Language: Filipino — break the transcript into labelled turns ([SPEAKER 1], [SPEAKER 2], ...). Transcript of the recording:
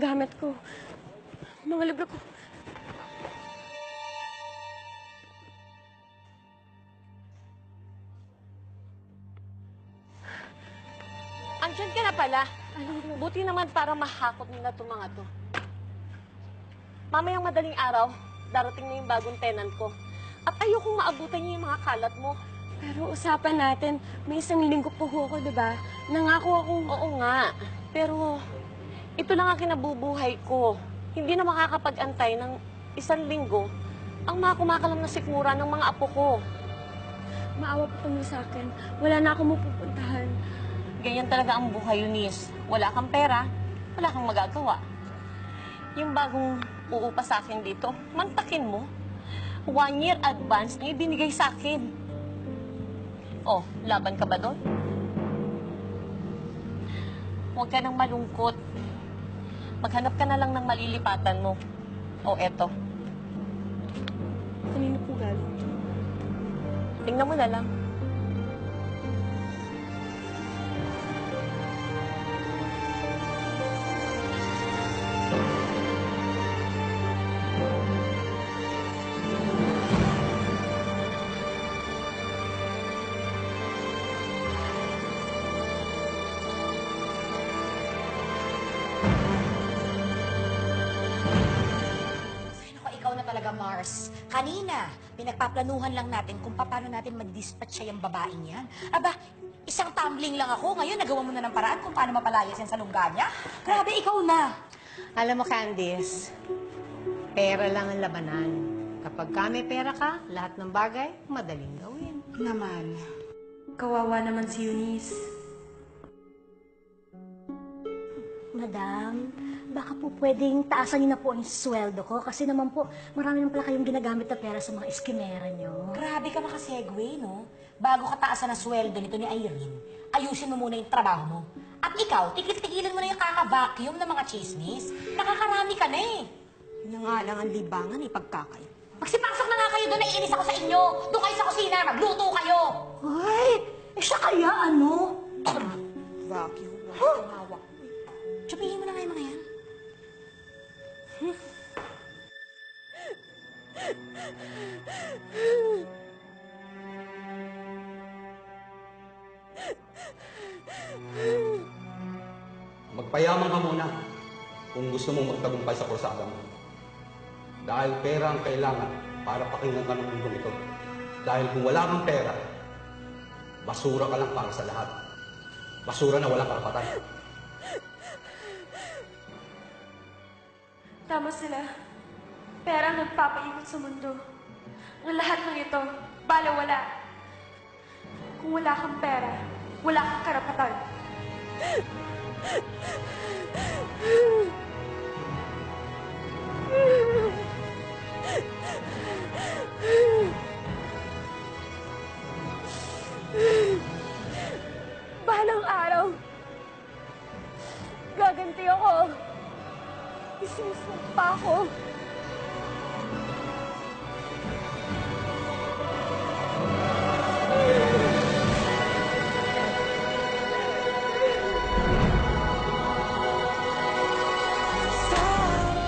[SPEAKER 1] mga gamit ko. Mga libro ko.
[SPEAKER 2] Andiyan ka na pala. Buti naman para mahakot mo na itong mga to. Mamayang madaling araw, darating na yung bagong tenant ko. At ayokong maabutan niya yung mga kalat mo.
[SPEAKER 1] Pero usapan natin, may 1 linggo po ako, diba? Nangako akong...
[SPEAKER 2] Oo nga, pero ito lang ang kinabubuhay ko. Hindi na makakapag-antay ng 1 linggo ang mga kumakalam na sikmura ng mga apo ko.
[SPEAKER 1] Maawa po kami sa akin. Wala na akong mapupuntahan.
[SPEAKER 2] Ganyan talaga ang buhay, Eunice. Wala kang pera, wala kang magagawa. Yung bagong uupa sa akin dito, mantakin mo. 1 year advance na ibinigay sa akin. Oh, laban ka ba doon? Huwag ka nang malungkot. Maghanap ka na lang ng malilipatan mo. O, eto.
[SPEAKER 1] Kanino po galing?
[SPEAKER 2] Tingnan mo na lang.
[SPEAKER 3] Ikaw na talaga, Mars. Kanina, pinagpaplanuhan lang natin kung paano natin mag-dispatch siya yung babaeng yan. Aba, isang tumbling lang ako. Ngayon, nagawa mo na ng paraan kung paano mapalayas yan sa lungga niya. Grabe, ikaw na.
[SPEAKER 4] Alam mo, Candice, pera lang ang labanan. Kapag ka may pera ka, lahat ng bagay, madaling gawin.
[SPEAKER 3] Naman.
[SPEAKER 1] Kawawa naman si Eunice.
[SPEAKER 5] Madam, baka po pwedeng taasan niyo na po ang sweldo ko kasi naman po marami naman pala kayong ginagamit na pera sa mga eskimera niyo.
[SPEAKER 3] Grabe ka makasegue, no? Bago ka taasan ang sweldo nito ni Irene, ayusin mo muna yung trabaho mo. At ikaw, tigil-tigilan mo na yung kaka-vacuum ng mga chismis. Nakakarami ka na eh.
[SPEAKER 4] Yun nga lang ang libangan, ipagkakay.
[SPEAKER 3] Magsipasok na nga kayo doon, naiinis ako sa inyo. Doon kayo sa kusina, magluto kayo.
[SPEAKER 5] Ay, siya kaya ano?
[SPEAKER 4] Vacuum, hawak.
[SPEAKER 3] Tsupihin mo na nga yung mga yan.
[SPEAKER 6] Magpayaman ka muna kung gusto mong magtagumpay sa kursada mo. Dahil pera ang kailangan para pakinggan ka ng mundong ito. Dahil kung wala kang pera, basura ka lang para sa lahat. Basura na walang karapatan.
[SPEAKER 1] Tama sila. Pera ang nagpapaikot sa mundo. Ang lahat ng ito, bala-wala. Kung wala kang pera, wala kang karapatan. Balang araw, gaganti ako. Isinusumpa ako.